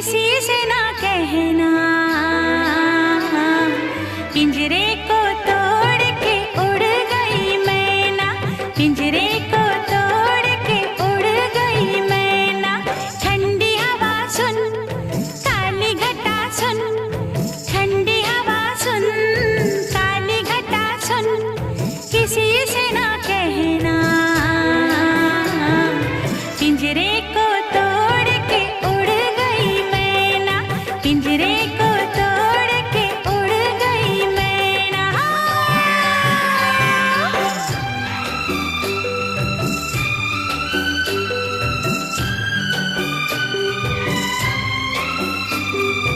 किसी से ना कहना, पिंजरे को तोड़ के उड़ गई मैना, पिंजरे को तोड़ के उड़ गई मैना। ठंडी हवा सुन, काली घटा सुन, ठंडी हवा सुन, काली घटा सुन, किसी से ना कहना, पिंजरे को तोड़ के उड़ गई मैना, पिंजरे को